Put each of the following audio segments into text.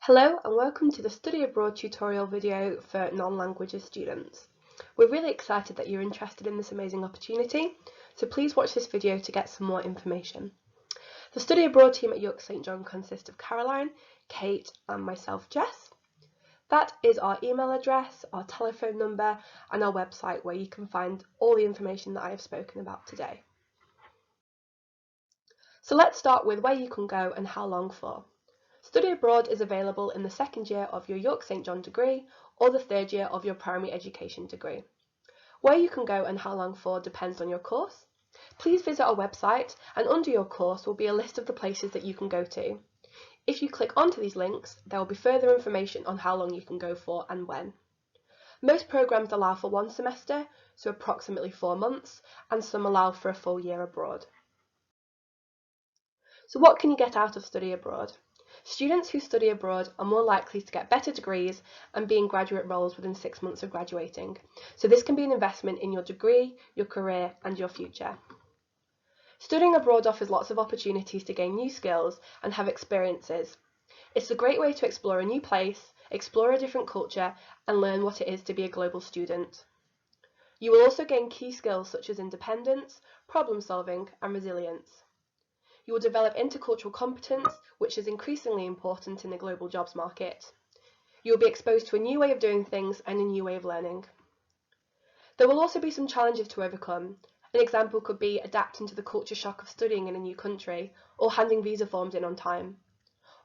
Hello and welcome to the Study Abroad tutorial video for non-languages students. We're really excited that you're interested in this amazing opportunity, so please watch this video to get some more information. The Study Abroad team at York St John consists of Caroline, Kate and myself, Jess. That is our email address, our telephone number and our website where you can find all the information that I have spoken about today. So let's start with where you can go and how long for. Study abroad is available in the second year of your York St John degree or the third year of your primary education degree. Where you can go and how long for depends on your course. Please visit our website and under your course will be a list of the places that you can go to. If you click onto these links, there will be further information on how long you can go for and when. Most programs allow for 1 semester, so approximately 4 months, and some allow for a full year abroad. So what can you get out of study abroad? Students who study abroad are more likely to get better degrees and be in graduate roles within 6 months of graduating. So this can be an investment in your degree, your career and your future. Studying abroad offers lots of opportunities to gain new skills and have experiences. It's a great way to explore a new place, explore a different culture and learn what it is to be a global student. You will also gain key skills such as independence, problem solving and resilience. You will develop intercultural competence, which is increasingly important in the global jobs market. You will be exposed to a new way of doing things and a new way of learning. There will also be some challenges to overcome. An example could be adapting to the culture shock of studying in a new country or handing visa forms in on time.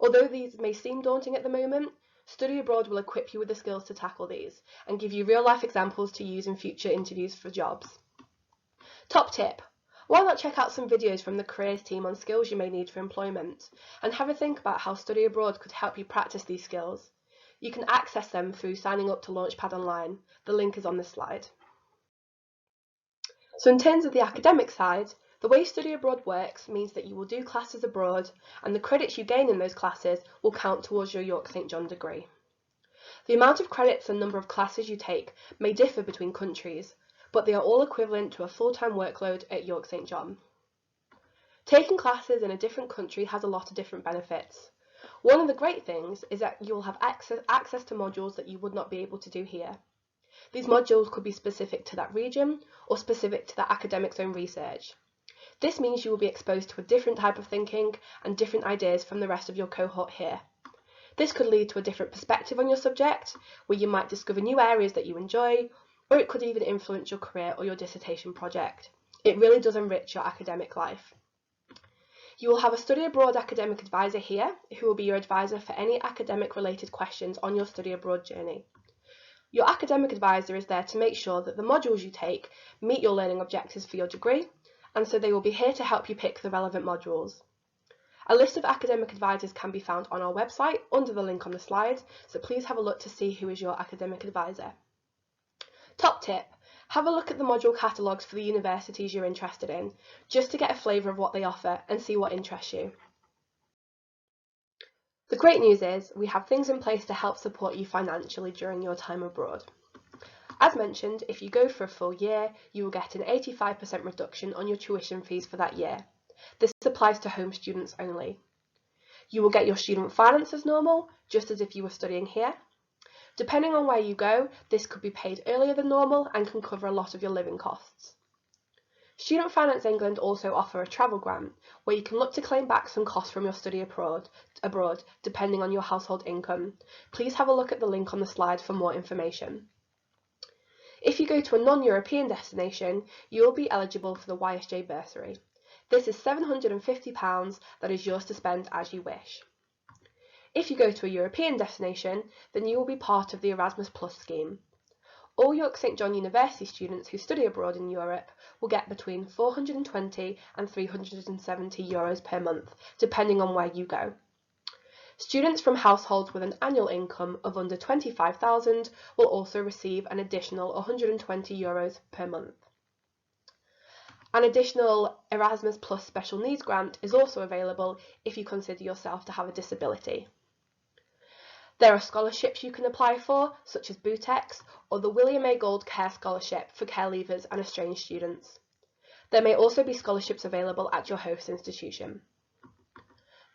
Although these may seem daunting at the moment, study abroad will equip you with the skills to tackle these and give you real-life examples to use in future interviews for jobs. Top tip. Why not check out some videos from the careers team on skills you may need for employment and have a think about how study abroad could help you practice these skills. You can access them through signing up to LaunchPad online. The link is on this slide. So in terms of the academic side, the way study abroad works means that you will do classes abroad and the credits you gain in those classes will count towards your York St John degree. The amount of credits and number of classes you take may differ between countries, but they are all equivalent to a full-time workload at York St John. Taking classes in a different country has a lot of different benefits. One of the great things is that you will have access to modules that you would not be able to do here. These modules could be specific to that region or specific to the academic's own research. This means you will be exposed to a different type of thinking and different ideas from the rest of your cohort here. This could lead to a different perspective on your subject, where you might discover new areas that you enjoy, or it could even influence your career or your dissertation project. It really does enrich your academic life. You will have a study abroad academic advisor here who will be your advisor for any academic related questions on your study abroad journey. Your academic advisor is there to make sure that the modules you take meet your learning objectives for your degree, and so they will be here to help you pick the relevant modules. A list of academic advisors can be found on our website under the link on the slide, so please have a look to see who is your academic advisor. Top tip, have a look at the module catalogues for the universities you're interested in, just to get a flavour of what they offer and see what interests you. The great news is we have things in place to help support you financially during your time abroad. As mentioned, if you go for a full year, you will get an 85% reduction on your tuition fees for that year. This applies to home students only. You will get your student finance as normal, just as if you were studying here. Depending on where you go, this could be paid earlier than normal and can cover a lot of your living costs. Student Finance England also offer a travel grant, where you can look to claim back some costs from your study abroad, depending on your household income. Please have a look at the link on the slide for more information. If you go to a non-European destination, you will be eligible for the YSJ bursary. This is £750 that is yours to spend as you wish. If you go to a European destination, then you will be part of the Erasmus Plus scheme. All York St John University students who study abroad in Europe will get between €420 and €370 per month, depending on where you go. Students from households with an annual income of under €25,000 will also receive an additional €120 per month. An additional Erasmus Plus special needs grant is also available if you consider yourself to have a disability. There are scholarships you can apply for, such as BOOTEX or the William A. Gold Care Scholarship for care leavers and estranged students. There may also be scholarships available at your host institution.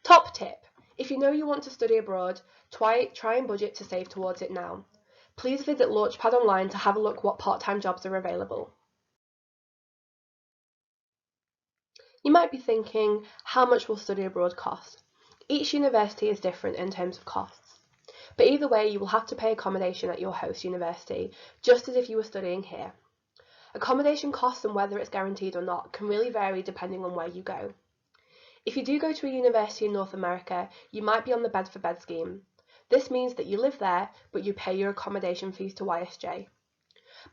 Top tip, If you know you want to study abroad, try and budget to save towards it now. Please visit LaunchPad online to have a look what part-time jobs are available. You might be thinking, how much will study abroad cost? Each university is different in terms of costs, but either way you will have to pay accommodation at your host university, just as if you were studying here. Accommodation costs and whether it's guaranteed or not can really vary depending on where you go. If you do go to a university in North America, you might be on the bed for bed scheme. This means that you live there, but you pay your accommodation fees to YSJ.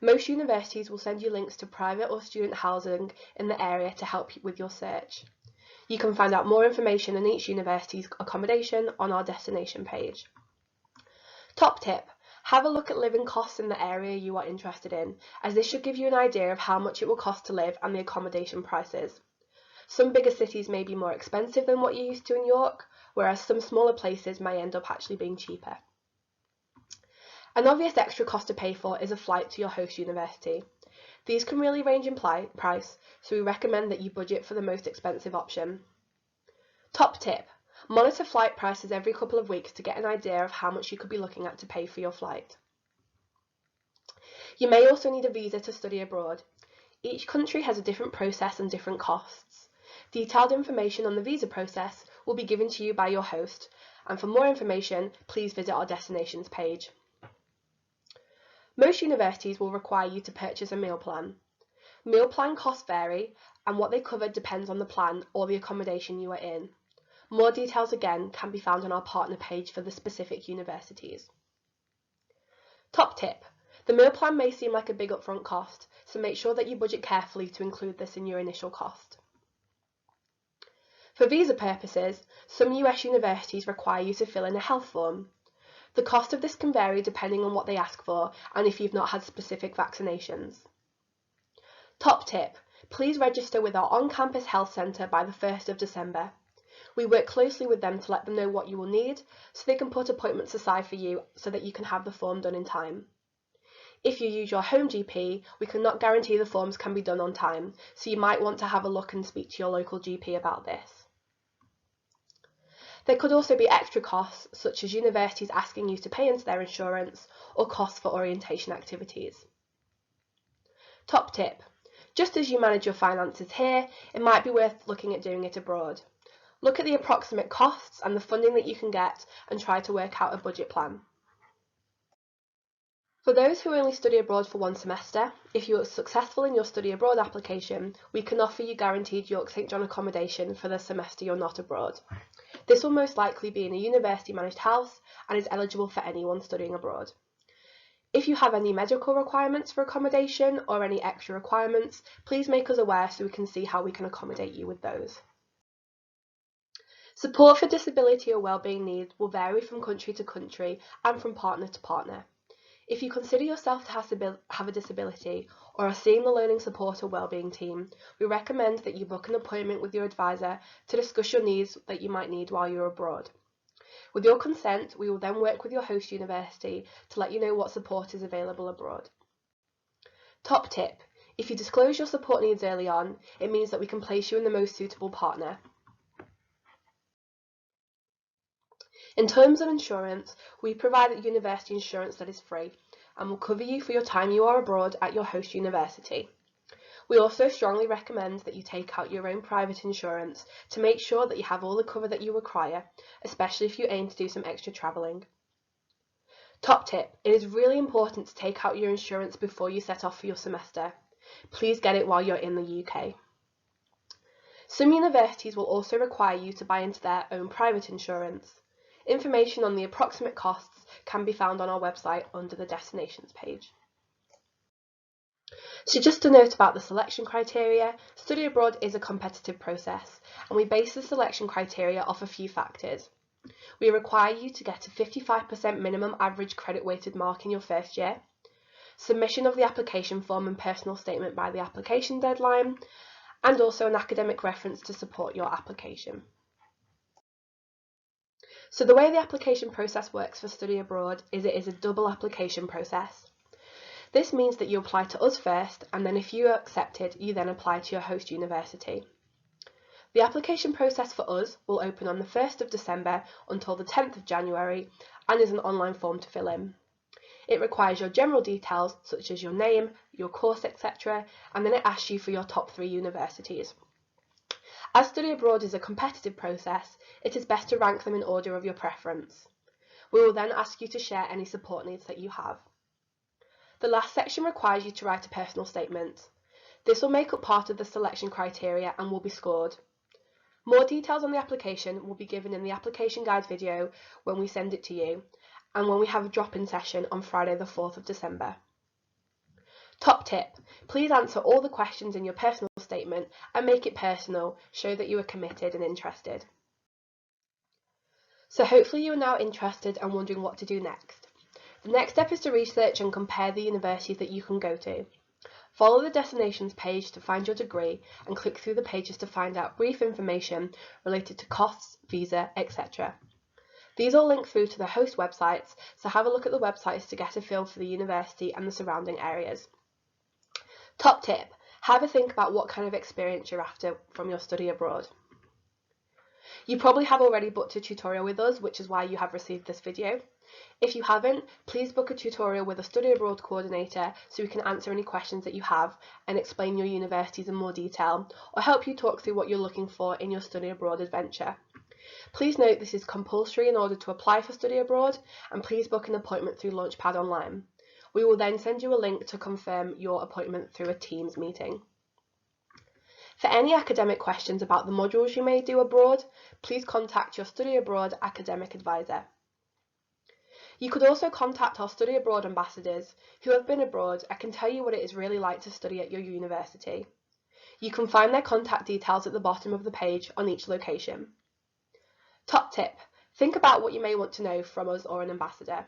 Most universities will send you links to private or student housing in the area to help you with your search. You can find out more information on each university's accommodation on our destination page. Top tip: have a look at living costs in the area you are interested in, as this should give you an idea of how much it will cost to live and the accommodation prices. Some bigger cities may be more expensive than what you're used to in York, whereas some smaller places may end up actually being cheaper. An obvious extra cost to pay for is a flight to your host university. These can really range in price, so we recommend that you budget for the most expensive option. Top tip: monitor flight prices every couple of weeks to get an idea of how much you could be looking at to pay for your flight. You may also need a visa to study abroad. Each country has a different process and different costs. Detailed information on the visa process will be given to you by your host, and for more information, please visit our destinations page. Most universities will require you to purchase a meal plan. Meal plan costs vary, and what they cover depends on the plan or the accommodation you are in. More details again can be found on our partner page for the specific universities. Top tip: the meal plan may seem like a big upfront cost, so make sure that you budget carefully to include this in your initial cost. For visa purposes, some US universities require you to fill in a health form. The cost of this can vary depending on what they ask for and if you've not had specific vaccinations. Top tip: please register with our on-campus health centre by the 1st of December. We work closely with them to let them know what you will need, so they can put appointments aside for you so that you can have the form done in time. If you use your home GP, we cannot guarantee the forms can be done on time, so you might want to have a look and speak to your local GP about this. There could also be extra costs, such as universities asking you to pay into their insurance or costs for orientation activities. Top tip: just as you manage your finances here, it might be worth looking at doing it abroad. Look at the approximate costs and the funding that you can get and try to work out a budget plan. For those who only study abroad for one semester, if you are successful in your study abroad application, we can offer you guaranteed York St John accommodation for the semester you're not abroad. This will most likely be in a university managed house and is eligible for anyone studying abroad. If you have any medical requirements for accommodation or any extra requirements, please make us aware so we can see how we can accommodate you with those. Support for disability or wellbeing needs will vary from country to country and from partner to partner. If you consider yourself to have a disability or are seeing the Learning Support or Wellbeing team, we recommend that you book an appointment with your advisor to discuss your needs that you might need while you're abroad. With your consent, we will then work with your host university to let you know what support is available abroad. Top tip: if you disclose your support needs early on, it means that we can place you in the most suitable partner. In terms of insurance, we provide a university insurance that is free and will cover you for your time you are abroad at your host university. We also strongly recommend that you take out your own private insurance to make sure that you have all the cover that you require, especially if you aim to do some extra travelling. Top tip: it is really important to take out your insurance before you set off for your semester. Please get it while you're in the UK. Some universities will also require you to buy into their own private insurance. Information on the approximate costs can be found on our website under the Destinations page. So just a note about the selection criteria: study abroad is a competitive process and we base the selection criteria off a few factors. We require you to get a 55% minimum average credit weighted mark in your first year, submission of the application form and personal statement by the application deadline, and also an academic reference to support your application. So the way the application process works for study abroad is it is a double application process. This means that you apply to us first, and then if you are accepted, you then apply to your host university. The application process for us will open on the 1st of December until the 10th of January and is an online form to fill in. It requires your general details such as your name, your course, etc., and then it asks you for your top 3 universities. As study abroad is a competitive process, it is best to rank them in order of your preference. We will then ask you to share any support needs that you have. The last section requires you to write a personal statement. This will make up part of the selection criteria and will be scored. More details on the application will be given in the application guide video when we send it to you, and when we have a drop-in session on Friday the 4th of December. Top tip, please answer all the questions in your personal statement and make it personal, show that you are committed and interested. So hopefully you are now interested and wondering what to do next. The next step is to research and compare the universities that you can go to. Follow the destinations page to find your degree and click through the pages to find out brief information related to costs, visa, etc. These all link through to the host websites, so have a look at the websites to get a feel for the university and the surrounding areas. Top tip, have a think about what kind of experience you're after from your study abroad. You probably have already booked a tutorial with us, which is why you have received this video. If you haven't, please book a tutorial with a study abroad coordinator so we can answer any questions that you have and explain your universities in more detail, or help you talk through what you're looking for in your study abroad adventure. Please note this is compulsory in order to apply for study abroad, and please book an appointment through LaunchPad online. We will then send you a link to confirm your appointment through a Teams meeting. For any academic questions about the modules you may do abroad, please contact your study abroad academic advisor. You could also contact our study abroad ambassadors who have been abroad and can tell you what it is really like to study at your university. You can find their contact details at the bottom of the page on each location. Top tip, think about what you may want to know from us or an ambassador.